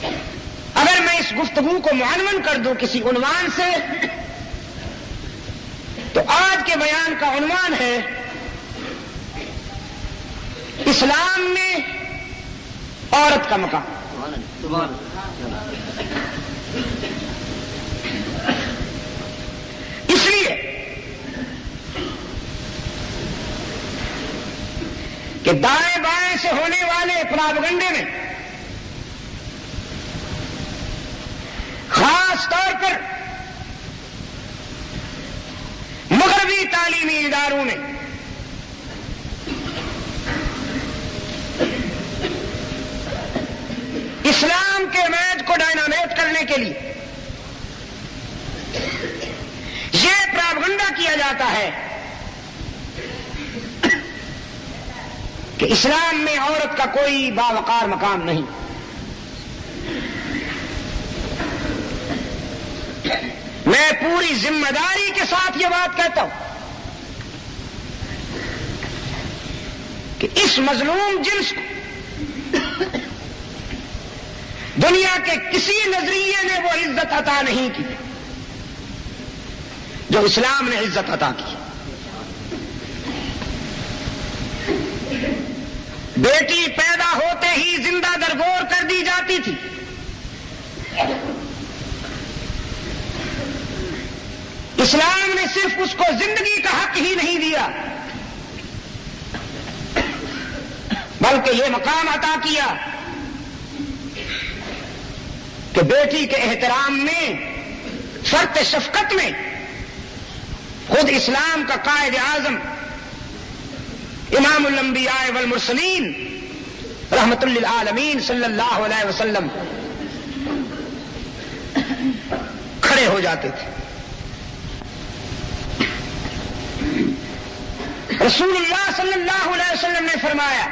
اگر میں اس گفتگو کو معنون کر دوں کسی عنوان سے تو آج کے بیان کا عنوان ہے اسلام میں عورت کا مقام. اس لیے کہ دائیں بائیں سے ہونے والے پراپگنڈے میں خاص طور پر مغربی تعلیمی اداروں نے اسلام کے امیج کو ڈائنامیٹ کرنے کے لیے یہ پراپگنڈا کیا جاتا ہے کہ اسلام میں عورت کا کوئی باوقار مقام نہیں. میں پوری ذمہ داری کے ساتھ یہ بات کہتا ہوں کہ اس مظلوم جنس کو دنیا کے کسی نظریے نے وہ عزت عطا نہیں کی جو اسلام نے عزت عطا کی. بیٹی پیدا ہوتے ہی زندہ درگور کر دی جاتی تھی. اسلام نے صرف اس کو زندگی کا حق ہی نہیں دیا بلکہ یہ مقام عطا کیا کہ بیٹی کے احترام میں فرط شفقت میں خود اسلام کا قائد اعظم امام الانبیاء والمرسلین رحمت للعالمین صلی اللہ علیہ وسلم کھڑے ہو جاتے تھے. رسول اللہ صلی اللہ علیہ وسلم نے فرمایا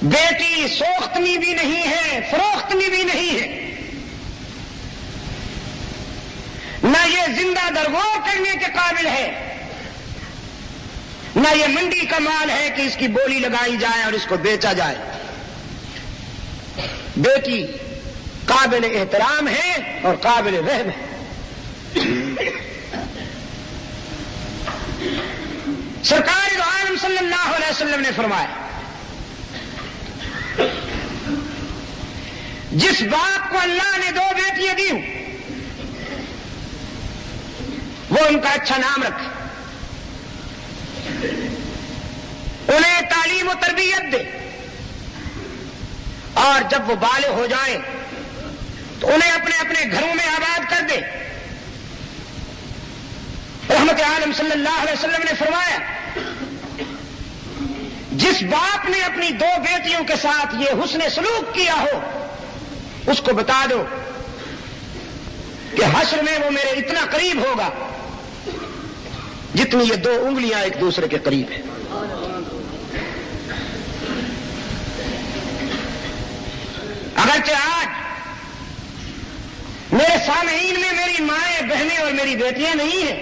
بیٹی سوختنی بھی نہیں ہے فروختنی بھی نہیں ہے, نہ یہ زندہ درگور کرنے کے قابل ہے, نہ یہ منڈی کا مال ہے کہ اس کی بولی لگائی جائے اور اس کو بیچا جائے. بیٹی قابل احترام ہے اور قابل رحم ہے. سرکار دو عالم صلی اللہ علیہ وسلم نے فرمایا جس باپ کو اللہ نے 2 بیٹیاں دی ہوں وہ ان کا اچھا نام رکھے, انہیں تعلیم و تربیت دے اور جب وہ بالغ ہو جائیں تو انہیں اپنے اپنے گھروں میں آباد کر دے. رحمت عالم صلی اللہ علیہ وسلم نے فرمایا جس باپ نے اپنی 2 بیٹیوں کے ساتھ یہ حسن سلوک کیا ہو اس کو بتا دو کہ حشر میں وہ میرے اتنا قریب ہوگا جتنی یہ 2 انگلیاں ایک دوسرے کے قریب ہیں. اگرچہ آج میرے سامعین میں میری مائیں بہنیں اور میری بیٹیاں نہیں ہیں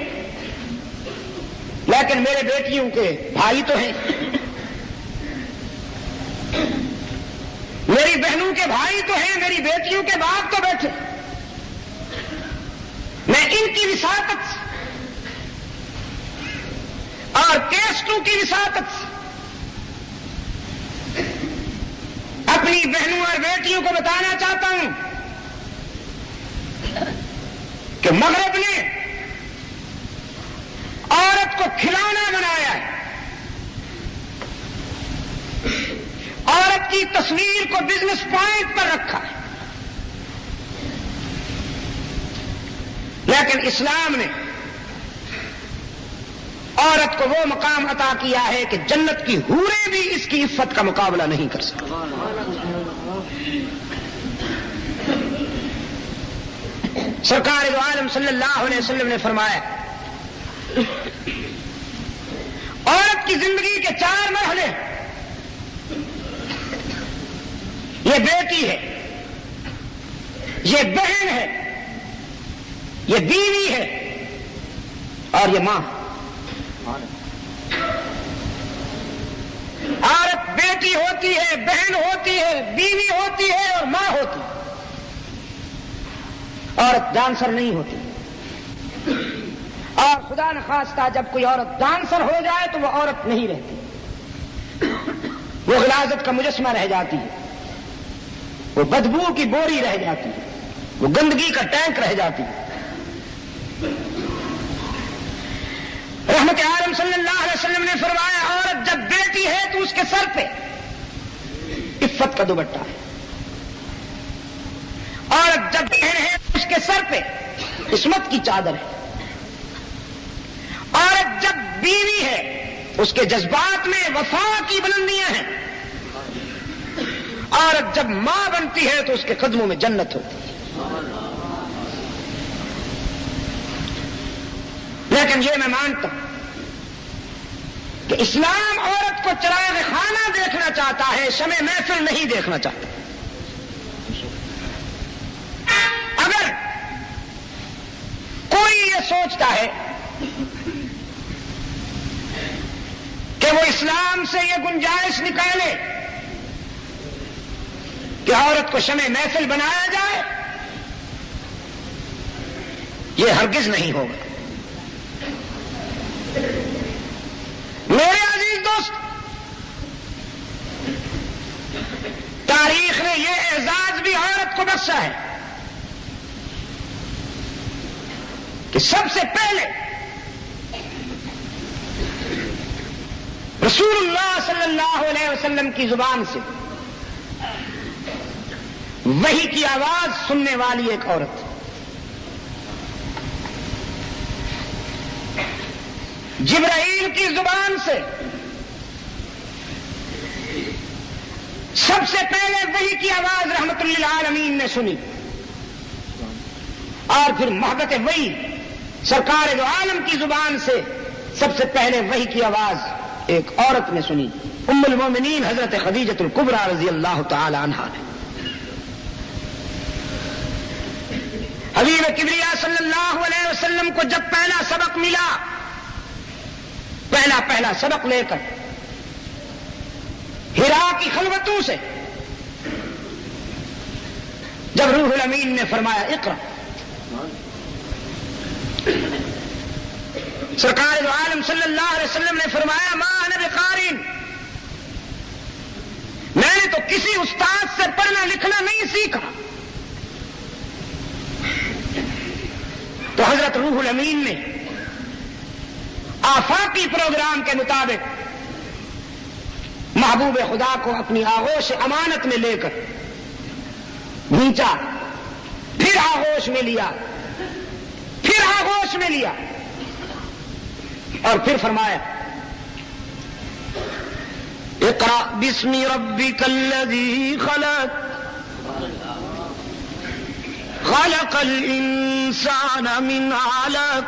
لیکن میرے بیٹیوں کے بھائی تو ہیں, میری بہنوں کے بھائی تو ہیں, میری بیٹیوں کے باپ تو بیٹھے. میں ان کی وساطت اور کیسٹوں کی وساطت اپنی بہنوں اور بیٹیوں کو بتانا چاہتا ہوں کہ مغرب نے عورت کو کھلونا بنایا ہے, عورت کی تصویر کو بزنس پوائنٹ پر رکھا ہے, لیکن اسلام نے عورت کو وہ مقام عطا کیا ہے کہ جنت کی حوریں بھی اس کی عفت کا مقابلہ نہیں کر سکتی. سرکار دو عالم صلی اللہ علیہ وسلم نے فرمایا عورت کی زندگی کے 4 مرحلے, یہ بیٹی ہے, یہ بہن ہے, یہ بیوی ہے اور یہ ماں. عورت بیٹی ہوتی ہے، بہن ہوتی ہے، بیوی ہوتی ہے اور ماں ہوتی ہے، عورت ڈانسر نہیں ہوتی۔ اور خدا نخواستہ جب کوئی عورت ڈانسر ہو جائے تو وہ عورت نہیں رہتی، وہ غلاظت کا مجسمہ رہ جاتی ہے، وہ بدبو کی بوری رہ جاتی ہے، وہ گندگی کا ٹینک رہ جاتی ہے۔ رحمت عالم صلی اللہ علیہ وسلم نے فرمایا عورت جب بیٹی ہے تو اس کے سر پہ عفت کا دوپٹہ ہے، عورت جب بہن ہے تو اس کے سر پہ عصمت کی چادر ہے، عورت جب بیوی ہے اس کے جذبات میں وفا کی بلندیاں ہیں، عورت جب ماں بنتی ہے تو اس کے قدموں میں جنت ہوتی ہے۔ لیکن یہ میں مانتا ہوں کہ اسلام عورت کو چراغ خانہ دیکھنا چاہتا ہے، شمع محفل نہیں دیکھنا چاہتا۔ اگر کوئی یہ سوچتا ہے کہ وہ اسلام سے یہ گنجائش نکالے کہ عورت کو شمع محفل بنایا جائے، یہ ہرگز نہیں ہوگا۔ میرے عزیز دوست، تاریخ نے یہ اعزاز بھی عورت کو بخشا ہے کہ سب سے پہلے رسول اللہ صلی اللہ علیہ وسلم کی زبان سے وحی کی آواز سننے والی ایک عورت، جبرائیل کی زبان سے سب سے پہلے وحی کی آواز رحمت للعالمین نے سنی، اور پھر محبت وحی سرکار دو عالم کی زبان سے سب سے پہلے وحی کی آواز ایک عورت نے سنی، ام المومنین حضرت خدیجۃ الکبریٰ رضی اللہ تعالی عنہا نے۔ حبیب کبریا صلی اللہ علیہ وسلم کو جب پہلا سبق ملا، پہلا سبق لے کر ہرا کی خلوتوں سے جب روح الامین نے فرمایا اقرا، سرکار دو عالم صلی اللہ علیہ وسلم نے فرمایا ما انا بقارئ، میں نے تو کسی استاد سے پڑھنا لکھنا نہیں سیکھا۔ تو حضرت روح الامین نے آفاقی پروگرام کے مطابق محبوب خدا کو اپنی آغوش امانت میں لے کر نیچا، پھر آغوش میں لیا، پھر آغوش میں لیا، اور پھر فرمایا اقرأ باسم ربک الذی خلق خلق الانسان من علق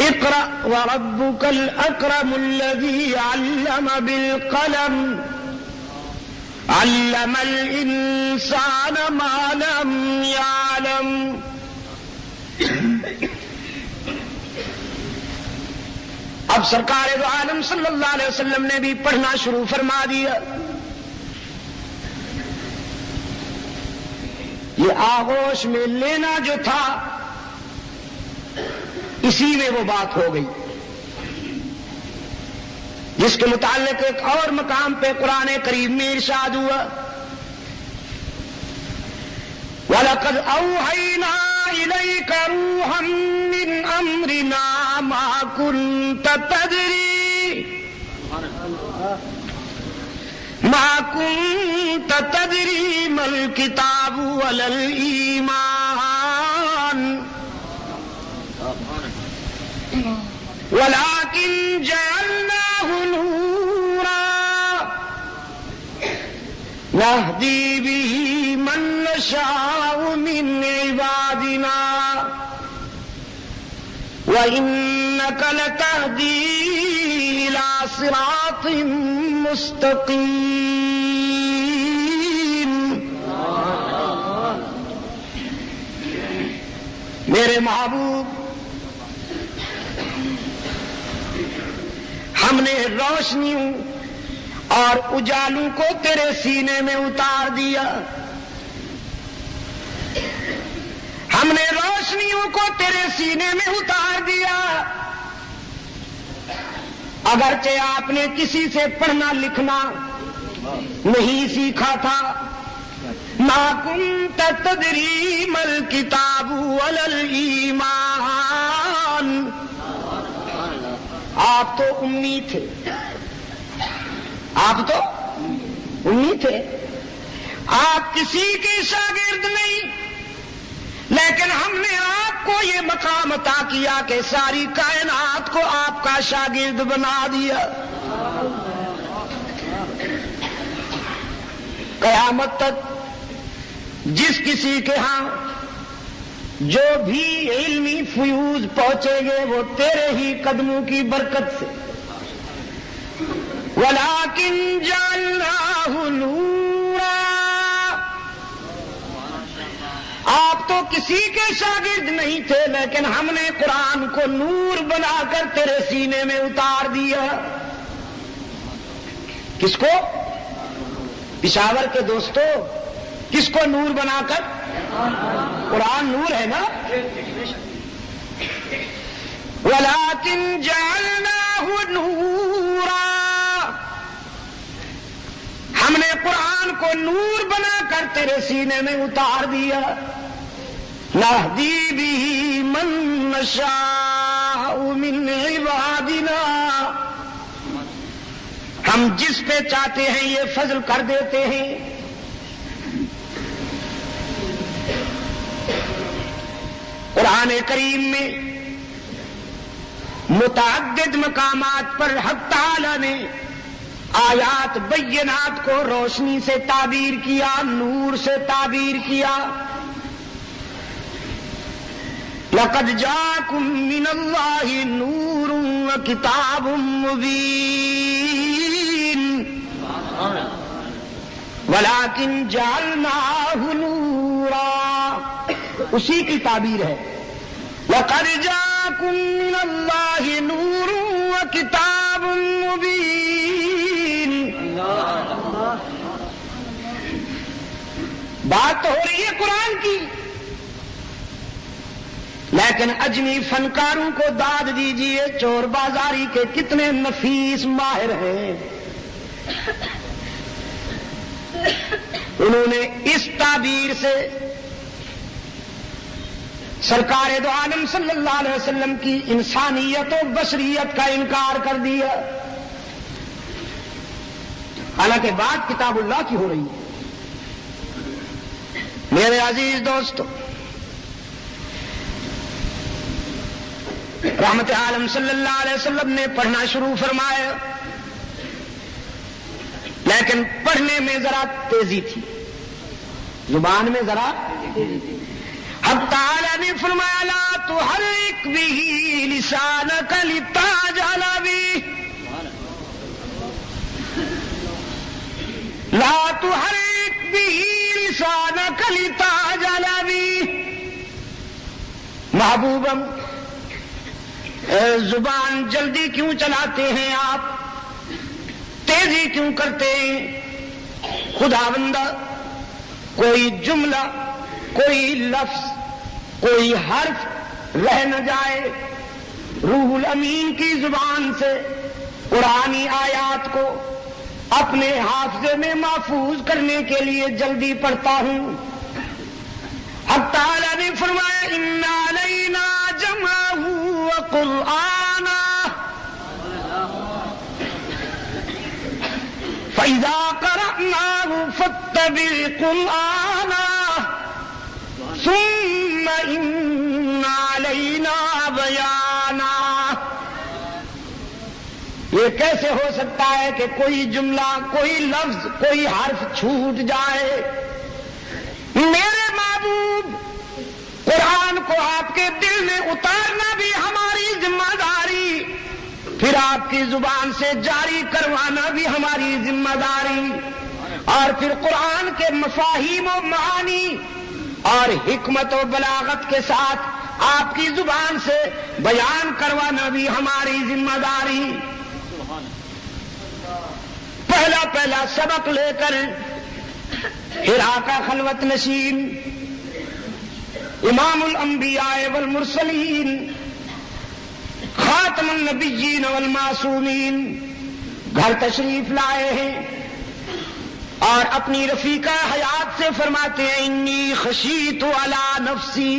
اقرأ وربك الأكرم الذي علم بالقلم علم الإنسان ما لم يعلم۔ اب سرکار دو عالم صلی اللہ علیہ وسلم نے بھی پڑھنا شروع فرما دیا۔ یہ آغوش میں لینا جو تھا اسی میں وہ بات ہو گئی جس کے متعلق ایک اور مقام پہ قرآن کریم میں ارشاد ہوا وَلَقَدْ أَوْحَيْنَا إِلَيْكَ رُوحًا مِّنْ أَمْرِنَا مَا كُنْتَ تَدْرِي مَا الْكِتَابُ وَلَا الْإِيمَانُ وَلَكِنْ جَعَلْنَاهُ نُورًا نَهْدِي بِهِ مَن نَّشَاءُ مِنْ عِبَادِنَا وَإِنَّكَ لَتَهْدِي إِلَى صِرَاطٍ مُسْتَقِيمٍ۔ میرے محبوب، ہم نے روشنیوں اور اجالوں کو تیرے سینے میں اتار دیا. ہم نے روشنیوں کو تیرے سینے میں اتار دیا. اگرچہ آپ نے کسی سے پڑھنا لکھنا نہیں سیکھا تھا. ما کنت تدری مل کتاب ولا الایمان. آپ تو امی تھے, آپ تو امی تھے, آپ کسی کے شاگرد نہیں, لیکن ہم نے آپ کو یہ مقام عطا کیا کہ ساری کائنات کو آپ کا شاگرد بنا دیا. قیامت تک جس کسی کے ہاں جو بھی علمی فیوز پہنچے گے وہ تیرے ہی قدموں کی برکت سے. وَلَٰكِن جَعَلْنَاهُ نُورًا. آپ تو کسی کے شاگرد نہیں تھے, لیکن ہم نے قرآن کو نور بنا کر تیرے سینے میں اتار دیا. کس کو؟ پشاور کے دوستو, کس کو نور بنا کر؟ قرآن نور ہے نا. وَلَٰكِن جَعَلْنَاهُ نُورًا. ہم نے قرآن کو نور بنا کر تیرے سینے میں اتار دیا. نَهْدِي بِهِ مَن نَّشَاءُ مِنْ عِبَادِنَا. ہم جس پہ چاہتے ہیں یہ فضل کر دیتے ہیں. قرآن کریم میں متعدد مقامات پر حق تعالی نے آیات بینات کو روشنی سے تعبیر کیا, نور سے تعبیر کیا. لَقَدْ جَاءَكُم مِّنَ اللَّهِ نُورٌ وَكِتَابٌ مُّبِينٌ وَلَٰكِن جَعَلْنَاهُ نُورًا. اسی کی تعبیر ہے. لَقَدْ جَاءَكُم مِّنَ اللَّهِ نُورٌ وَكِتَابٌ مُّبِينٌ. بات تو ہو رہی ہے قرآن کی, لیکن اجمی فنکاروں کو داد دیجئے, چور بازاری کے کتنے نفیس ماہر ہیں. انہوں نے اس تعبیر سے سرکار دو عالم صلی اللہ علیہ وسلم کی انسانیت و بشریت کا انکار کر دیا. حالانکہ بات کتاب اللہ کی ہو رہی ہے. میرے عزیز دوستو, رحمت عالم صلی اللہ علیہ وسلم نے پڑھنا شروع فرمایا, لیکن پڑھنے میں ذرا تیزی تھی, زبان میں ذرا تیزی تھی. حق تعالی نے فرمایا لا تحرک به لسانک لتعجل به. لا تحرک به لسانک لتعجل به. محبوبم, زبان جلدی کیوں چلاتے ہیں آپ, تیزی کیوں کرتے ہیں؟ خداوندہ کوئی جملہ, کوئی لفظ, کوئی حرف رہ نہ جائے. روح الامین کی زبان سے قرآنی آیات کو اپنے حافظے میں محفوظ کرنے کے لیے جلدی پڑھتا ہوں. حق تعالی نے فرمایا ان علینا جمعہ وقرآنا فَإِذَا قَرَأْنَاهُ فَاتَّبِعْ قُرْآنَهُ ثُمَّ إِنَّ عَلَيْنَا بَيَانَهُ. یہ کیسے ہو سکتا ہے کہ کوئی جملہ, کوئی لفظ, کوئی حرف چھوٹ جائے؟ میرے محبوب, قرآن کو آپ کے دل میں اتارنا بھی ہماری ذمہ داری, پھر آپ کی زبان سے جاری کروانا بھی ہماری ذمہ داری, اور پھر قرآن کے مفاہیم و معانی اور حکمت و بلاغت کے ساتھ آپ کی زبان سے بیان کروانا بھی ہماری ذمہ داری. پہلا پہلا سبق لے کر حرا کا خلوت نشین امام الانبیاء والمرسلین خاتم النبیین والمعصومین گھر تشریف لائے ہیں اور اپنی رفیقہ حیات سے فرماتے ہیں انی خشیت علی نفسی،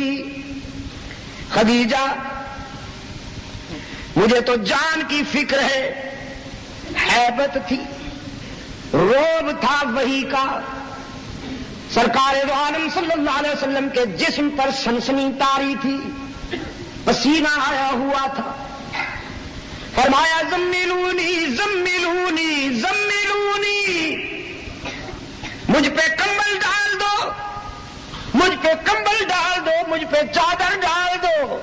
خدیجہ مجھے تو جان کی فکر ہے، ہیبت تھی، روب تھا وحی کا، سرکار دو عالم صلی اللہ علیہ وسلم کے جسم پر سنسنی طاری تھی، پسینہ آیا ہوا تھا، فرمایا زملونی زملونی زملونی، مجھ پہ کمبل ڈال دو، مجھ پہ کمبل ڈال دو، مجھ پہ چادر ڈال دو۔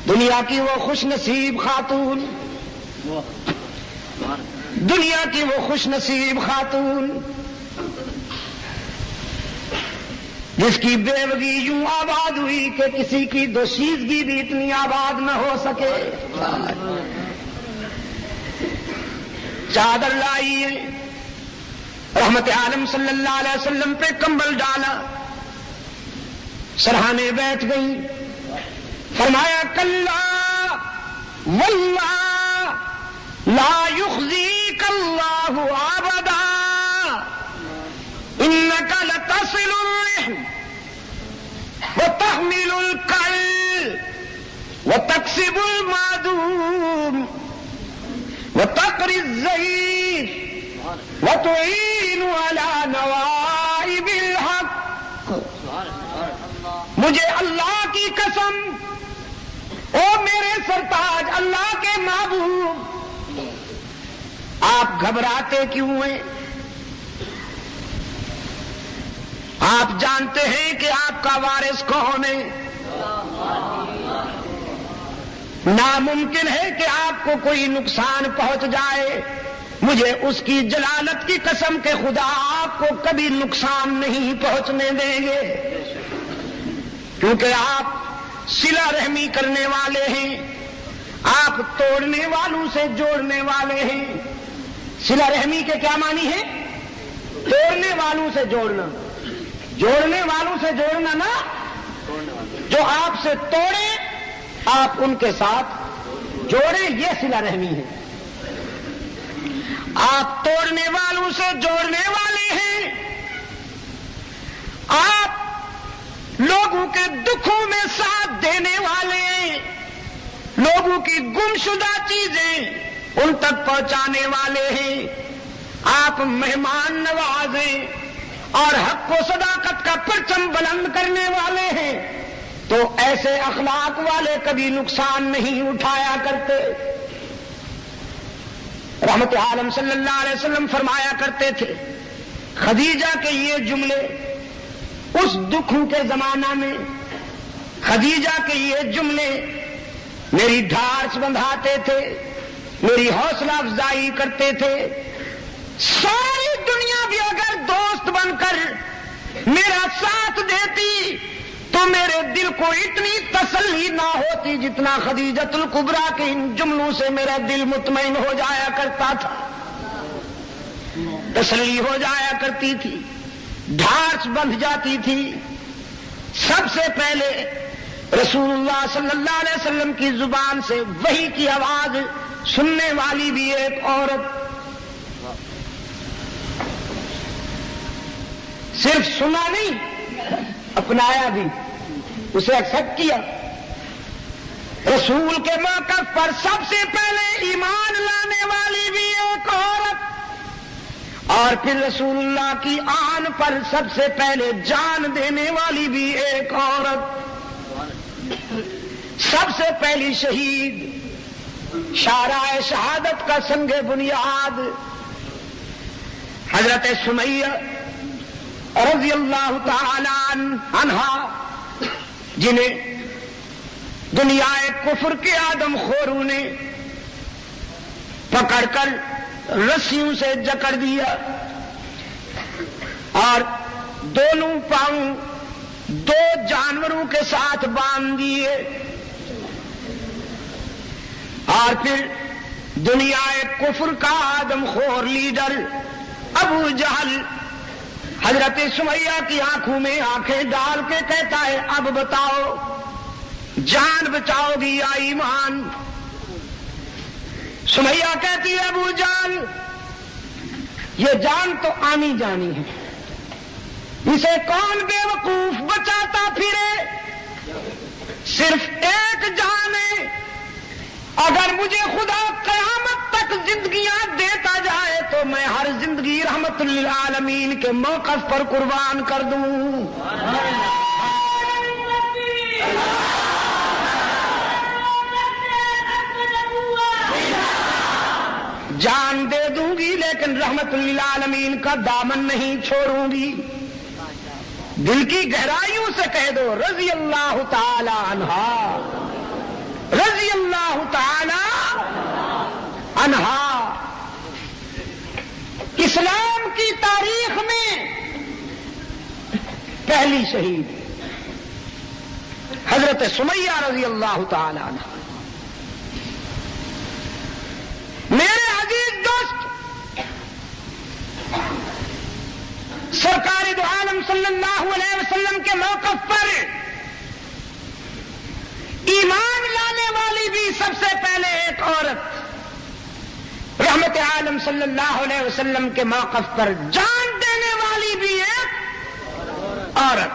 دنیا کی وہ خوش نصیب خاتون، دنیا کی وہ خوش نصیب خاتون جس کی بیوگی یوں آباد ہوئی کہ کسی کی دوشیزگی بھی اتنی آباد نہ ہو سکے، چادر لائی ہے، رحمت عالم صلی اللہ علیہ وسلم پہ کمبل ڈالا، سرہانے بیٹھ گئی، فرمایا کلا واللہ لا یخزیک اللہ ابدا انک لتصل الرحم وتحمل الکل وتکسب المعدوم وتقری الضعیف وتعین علی نوائب الحق۔ مجھے اللہ کی قسم، او میرے سرتاج اللہ کے محبوب، آپ گھبراتے کیوں ہیں؟ آپ جانتے ہیں کہ آپ کا وارث کون ہے، ناممکن ہے کہ آپ کو کوئی نقصان پہنچ جائے، مجھے اس کی جلالت کی قسم کہ خدا آپ کو کبھی نقصان نہیں پہنچنے دیں گے، کیونکہ آپ صلہ رحمی کرنے والے ہیں، آپ توڑنے والوں سے جوڑنے والے ہیں۔ صلہ رحمی کے کیا معنی ہے؟ توڑنے والوں سے جوڑنا، جوڑنے والوں سے جوڑنا نا، جو آپ سے توڑے آپ ان کے ساتھ جوڑیں، یہ صلہ رحمی ہے۔ آپ توڑنے والوں سے جوڑنے والے ہیں، آپ لوگوں کے دکھوں میں ساتھ دینے والے ہیں، لوگوں کی گمشدہ چیزیں ان تک پہنچانے والے ہیں، آپ مہمان نواز ہیں اور حق و صداقت کا پرچم بلند کرنے والے ہیں، تو ایسے اخلاق والے کبھی نقصان نہیں اٹھایا کرتے۔ رحمت عالم صلی اللہ علیہ وسلم فرمایا کرتے تھے، خدیجہ کے یہ جملے اس دکھوں کے زمانہ میں، خدیجہ کے یہ جملے میری ڈھارس بندھاتے تھے، میری حوصلہ افزائی کرتے تھے۔ ساری دنیا بھی اگر دوست بن کر میرا ساتھ دیتی تو میرے دل کو اتنی تسلی نہ ہوتی جتنا خدیجۃ الکبریٰ کے ان جملوں سے میرا دل مطمئن ہو جایا کرتا تھا، تسلی ہو جایا کرتی تھی، ڈھارس بندھ جاتی تھی۔ سب سے پہلے رسول اللہ صلی اللہ علیہ وسلم کی زبان سے وحی کی آواز سننے والی بھی ایک عورت، صرف سنا نہیں اپنایا بھی، اسے ایکسپٹ کیا۔ رسول کے موقف پر سب سے پہلے ایمان لانے والی بھی ایک عورت، اور پھر رسول اللہ کی آن پر سب سے پہلے جان دینے والی بھی ایک عورت، سب سے پہلی شہید، شارع شہادت کا سنگ بنیاد حضرت سمیہ رضی اللہ تعالی عنہا، جنہیں دنیا کفر کے آدم خوروں نے پکڑ کر رسیوں سے جکڑ دیا اور دونوں پاؤں دو جانوروں کے ساتھ باندھ دیے، اور پھر دنیا کفر کا آدم خور لیڈر ابو جہل حضرت سمیہ کی آنکھوں میں آنکھیں ڈال کے کہتا ہے اب بتاؤ جان بچاؤ گی یا ایمان؟ سمیہ کہتی ہے ابو جہل یہ جان تو آنی جانی ہے، اسے کون بے وقوف بچاتا پھرے؟ صرف ایک جان ہے، اگر مجھے خدا قیامت تک زندگیاں دیتا جائے تو میں ہر زندگی رحمت للعالمین کے موقف پر قربان کر دوں۔ جان دے دوں گی لیکن رحمت للعالمین کا دامن نہیں چھوڑوں گی۔ دل کی گہرائیوں سے کہہ دو رضی اللہ تعالی عنہا، رضی اللہ تعالی عنہا۔ اسلام کی تاریخ میں پہلی شہید حضرت سمیہ رضی اللہ تعالی عنہا۔ میرے عزیز دوست، سرکار دو عالم صلی اللہ علیہ وسلم کے موقف پر ایمان لانے والی بھی سب سے پہلے ایک عورت، رحمت عالم صلی اللہ علیہ وسلم کے موقف پر جان دینے والی بھی ایک عورت،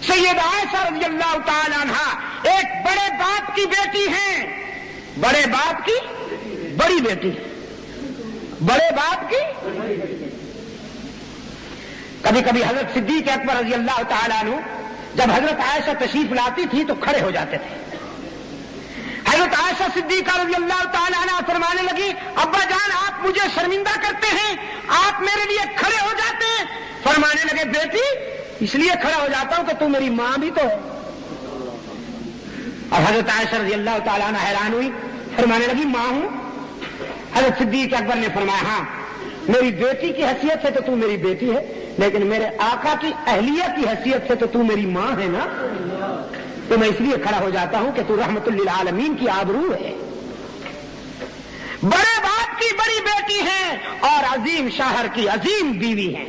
سیدہ عائشہ رضی اللہ تعالی عنہا، ایک بڑے باپ کی بیٹی ہیں، بڑے باپ کی بڑی بیٹی، بڑے باپ کی۔ کبھی کبھی حضرت صدیق اکبر رضی اللہ تعالیٰ عنہ جب حضرت عائشہ تشریف لاتی تھی تو کھڑے ہو جاتے تھے۔ حضرت عائشہ صدیقہ رضی اللہ تعالیٰ عنہ فرمانے لگی ابا جان آپ مجھے شرمندہ کرتے ہیں، آپ میرے لیے کھڑے ہو جاتے ہیں۔ فرمانے لگے بیٹی اس لیے کھڑا ہو جاتا ہوں کہ تو میری ماں بھی تو ہے۔ اور حضرت عائشہ رضی اللہ تعالیٰ عنہ حیران ہوئی، فرمانے لگی ماں ہوں؟ حضرت صدیق اکبر نے فرمایا ہاں میری بیٹی کی حیثیت سے تو تو میری بیٹی ہے، لیکن میرے آقا کی اہلیہ کی حیثیت سے تو تو میری ماں ہے نا، تو میں اس لیے کھڑا ہو جاتا ہوں کہ تو رحمت للعالمین کی آبرو ہے۔ بڑے باپ کی بڑی بیٹی ہے اور عظیم شوہر کی عظیم بیوی ہے۔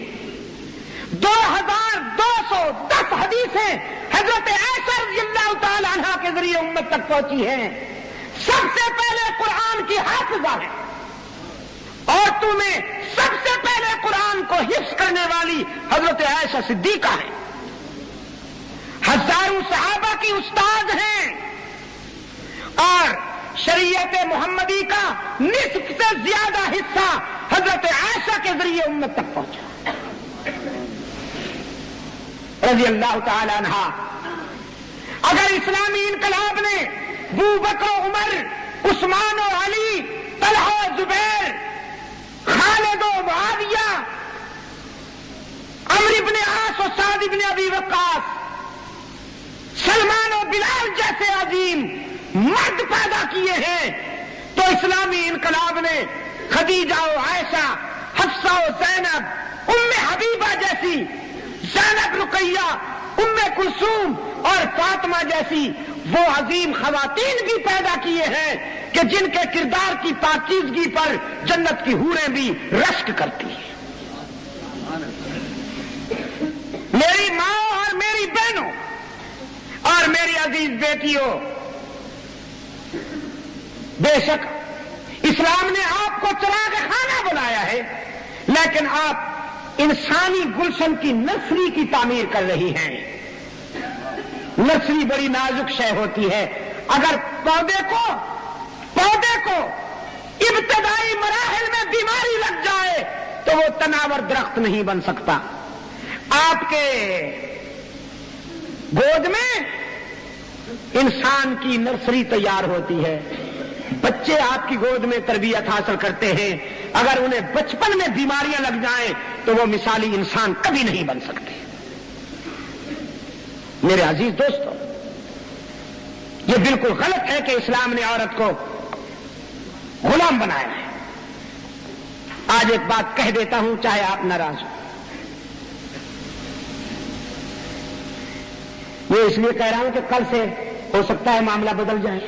2210 حدیثیں حضرت عائشہ رضی اللہ تعالی عنہا کے ذریعے امت تک پہنچی ہیں۔ سب سے پہلے قرآن کی حافظہ ہے اور تمہیں سب سے پہلے قرآن کو حفظ کرنے والی حضرت عائشہ صدیقہ ہے۔ ہزاروں صحابہ کی استاد ہیں اور شریعت محمدی کا نصف سے زیادہ حصہ حضرت عائشہ کے ذریعے امت تک پہنچا رضی اللہ تعالی عنہا۔ اگر اسلامی انقلاب نے ابو بکر و عمر، عثمان و علی، طلحہ و زبیر، خالد و معاویہ، عمرو بن عاص و سعد بن ابی وقاص، سلمان و بلال جیسے عظیم مرد پیدا کیے ہیں تو اسلامی انقلاب نے خدیجہ و عائشہ، حفصہ و زینب، ام حبیبہ جیسی، زینب رقیہ، ام کلثوم اور فاطمہ جیسی وہ عظیم خواتین بھی پیدا کیے ہیں کہ جن کے کردار کی پاکیزگی پر جنت کی حوریں بھی رشک کرتی ہیں۔ میری ماں اور میری بہنوں اور میری عزیز بیٹیوں، بے شک اسلام نے آپ کو چراغ خانہ بنایا ہے، لیکن آپ انسانی گلشن کی نرسری کی تعمیر کر رہی ہیں۔ نرسری بڑی نازک شے ہوتی ہے، اگر پودے کو ابتدائی مراحل میں بیماری لگ جائے تو وہ تناور درخت نہیں بن سکتا۔ آپ کے گود میں انسان کی نرسری تیار ہوتی ہے، بچے آپ کی گود میں تربیت حاصل کرتے ہیں، اگر انہیں بچپن میں بیماریاں لگ جائیں تو وہ مثالی انسان کبھی نہیں بن سکتے۔ میرے عزیز دوستو، یہ بالکل غلط ہے کہ اسلام نے عورت کو غلام بنایا ہے۔ آج ایک بات کہہ دیتا ہوں چاہے آپ ناراض ہوں، یہ اس لیے کہہ رہا ہوں کہ کل سے ہو سکتا ہے معاملہ بدل جائے۔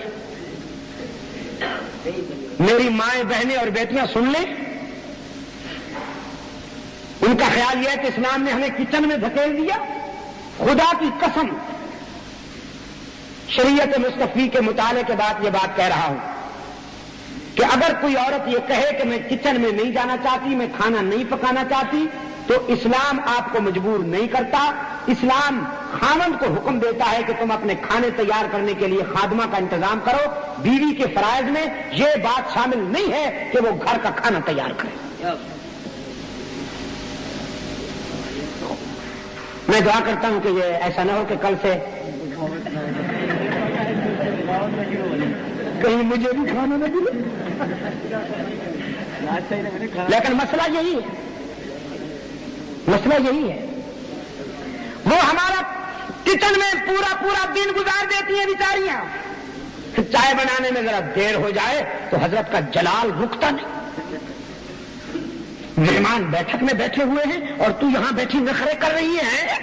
میری مائیں بہنیں اور بیٹیاں سن لیں، ان کا خیال یہ ہے کہ اسلام نے ہمیں کچن میں دھکیل دیا. خدا کی قسم شریعت مصطفی کے مطالعے کے بعد یہ بات کہہ رہا ہوں کہ اگر کوئی عورت یہ کہے کہ میں کچن میں نہیں جانا چاہتی، میں کھانا نہیں پکانا چاہتی، تو اسلام آپ کو مجبور نہیں کرتا. اسلام خاوند کو حکم دیتا ہے کہ تم اپنے کھانے تیار کرنے کے لیے خادمہ کا انتظام کرو. بیوی کے فرائض میں یہ بات شامل نہیں ہے کہ وہ گھر کا کھانا تیار کرے. میں دعا کرتا ہوں کہ یہ ایسا نہ ہو کہ کل سے کہیں مجھے بھی کھانا نہ ملے. لیکن مسئلہ یہی ہے، مسئلہ یہی ہے، وہ ہمارا کچن میں پورا دن گزار دیتی ہیں بیچاریاں. چائے بنانے میں ذرا دیر ہو جائے تو حضرت کا جلال رکتا نہیں. مہمان بیٹھک میں بیٹھے ہوئے ہیں اور تو یہاں بیٹھی نخرے کر رہی ہے.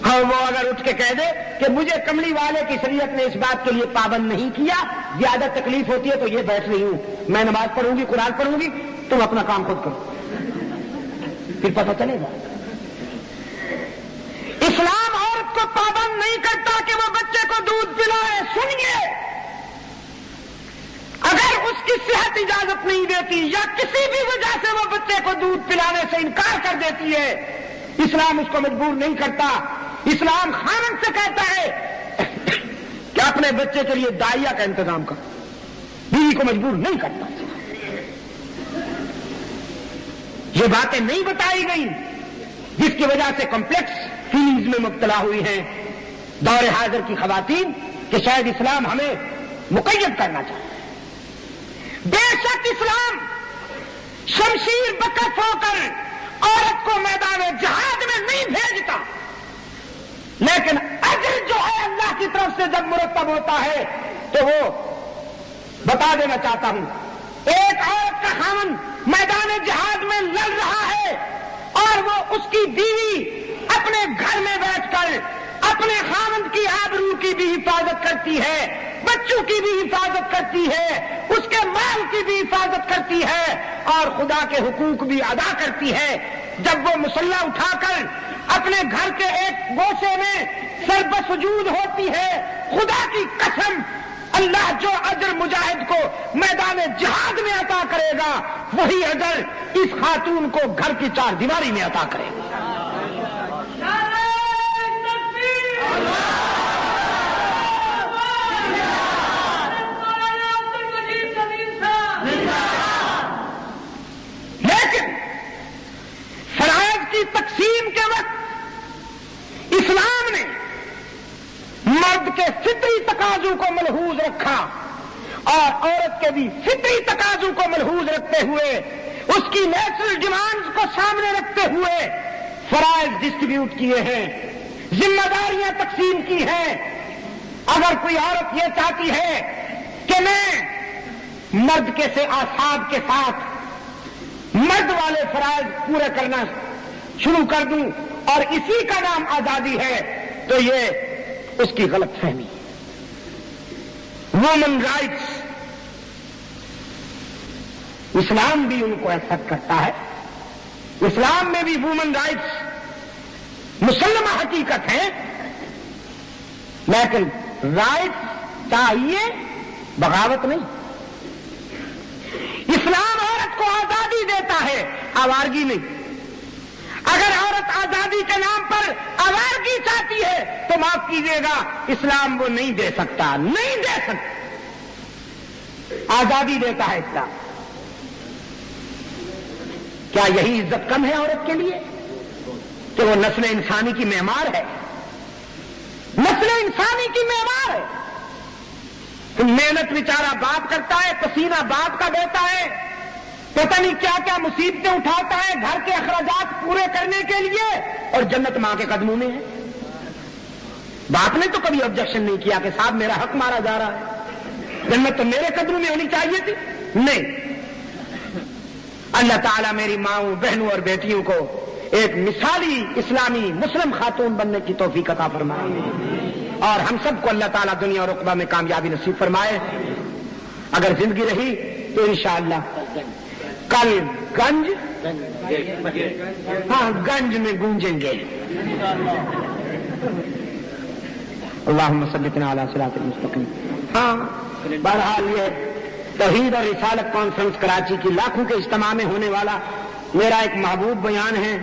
ہاں وہ اگر اٹھ کے کہہ دے کہ مجھے کملی والے کی شریعت نے اس بات کے لیے پابند نہیں کیا، زیادہ تکلیف ہوتی ہے تو یہ بیٹھ رہی ہوں، میں نماز پڑھوں گی، قرآن پڑھوں گی، تم اپنا کام خود کرو، پھر پتہ چلے گا. اسلام عورت کو پابند نہیں کرتا کہ وہ بچے کو دودھ پلائے. سنیے، اگر اس کی صحت اجازت نہیں دیتی یا کسی بھی وجہ سے وہ بچے کو دودھ پلانے سے انکار کر دیتی ہے، اسلام اس کو مجبور نہیں کرتا. اسلام خاوند سے کہتا ہے کہ اپنے بچے کے لیے دائیا کا انتظام کر، بیوی کو مجبور نہیں کرتا. یہ باتیں نہیں بتائی گئی جس کی وجہ سے کمپلیکس فیلنگز میں مبتلا ہوئی ہیں دور حاضر کی خواتین کہ شاید اسلام ہمیں مقید کرنا چاہتا ہے. بے شک اسلام شمشیر بکف ہو کر عورت کو میدان جہاد میں نہیں بھیجتا، لیکن اجر جو ہے اللہ کی طرف سے جب مرتب ہوتا ہے تو وہ بتا دینا چاہتا ہوں. ایک عورت کا خاوند میدان جہاد میں لڑ رہا ہے اور وہ اس کی بیوی اپنے گھر میں بیٹھ کر اپنے خاوند کی آبرو کی بھی حفاظت کرتی ہے، بچوں کی بھی حفاظت کرتی ہے، اس کے مال کی بھی حفاظت کرتی ہے اور خدا کے حقوق بھی ادا کرتی ہے. جب وہ مسلح اٹھا کر اپنے گھر کے ایک گوشے میں سر بسجود ہوتی ہے، خدا کی قسم اللہ جو اجر مجاہد کو میدان جہاد میں عطا کرے گا وہی اجر اس خاتون کو گھر کی چار دیواری میں عطا کرے گا. لیکن فرائض کی تقسیم کے وقت اسلام نے مرد کے فطری تقاضوں کو ملحوظ رکھا اور عورت کے بھی فطری تقاضوں کو ملحوظ رکھتے ہوئے اس کی نیچرل ڈیمانڈز کو سامنے رکھتے ہوئے فرائض ڈسٹریبیوٹ کیے ہیں، ذمہ داریاں تقسیم کی ہیں. اگر کوئی عورت یہ چاہتی ہے کہ میں مرد کے سے آساب کے ساتھ مرد والے فرائض پورے کرنا شروع کر دوں اور اسی کا نام آزادی ہے تو یہ اس کی غلط فہمی. وومن رائٹس اسلام بھی ان کو ایکسپٹ کرتا ہے. اسلام میں بھی وومن رائٹس مسلمہ حقیقت ہے، لیکن رائٹس چاہیے، بغاوت نہیں. اسلام عورت کو آزادی دیتا ہے، آوارگی نہیں. اگر عورت آزادی کے نام پر آوارگی چاہتی ہے تو معاف کیجیے گا، اسلام وہ نہیں دے سکتا، نہیں دے سکتا. آزادی دیتا ہے اسلام. کیا یہی عزت کم ہے عورت کے لیے کہ وہ نسل انسانی کی معمار ہے؟ نسل انسانی کی معمار ہے. محنت بیچارہ باپ کرتا ہے، پسینہ باپ کا بہتا ہے، پتہ نہیں کیا کیا مصیبتیں اٹھاتا ہے گھر کے اخراجات پورے کرنے کے لیے، اور جنت ماں کے قدموں میں ہے. باپ نے تو کبھی آبجیکشن نہیں کیا کہ صاحب میرا حق مارا جا رہا ہے، جنت تو میرے قدموں میں ہونی چاہیے تھی. نہیں. اللہ تعالیٰ میری ماؤں بہنوں اور بیٹیوں کو ایک مثالی اسلامی مسلم خاتون بننے کی توفیق عطا فرمائے. اور ہم سب کو اللہ تعالیٰ دنیا اور عقبہ میں کامیابی نصیب فرمائے. اگر زندگی رہی تو انشاءاللہ کل گنج گنج میں گونجیں گے. اللہم صلِّنا علی صراط المستقیم. بہرحال یہ توحید اور رسالت کانفرنس کراچی کی لاکھوں کے اجتماع میں ہونے والا میرا ایک محبوب بیان ہے.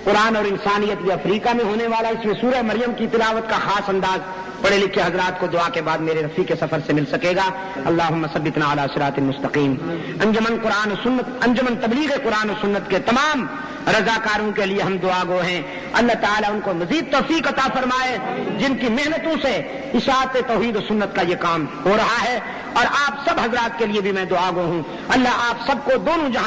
قرآن اور انسانیت یہ افریقہ میں ہونے والا. اس میں سورہ مریم کی تلاوت کا خاص انداز پڑھے لکھے حضرات کو دعا کے بعد میرے رفیق سفر سے مل سکے گا. اللہم ثبتنا علی صراط المستقیم. انجمن قرآن و سنت، انجمن تبلیغ قرآن و سنت کے تمام رضاکاروں کے لیے ہم دعا گو ہیں. اللہ تعالیٰ ان کو مزید توفیق عطا فرمائے جن کی محنتوں سے اشاعت توحید و سنت کا یہ کام ہو رہا ہے. اور آپ سب حضرات کے لیے بھی میں دعا گو ہوں. اللہ آپ سب کو دونوں جہان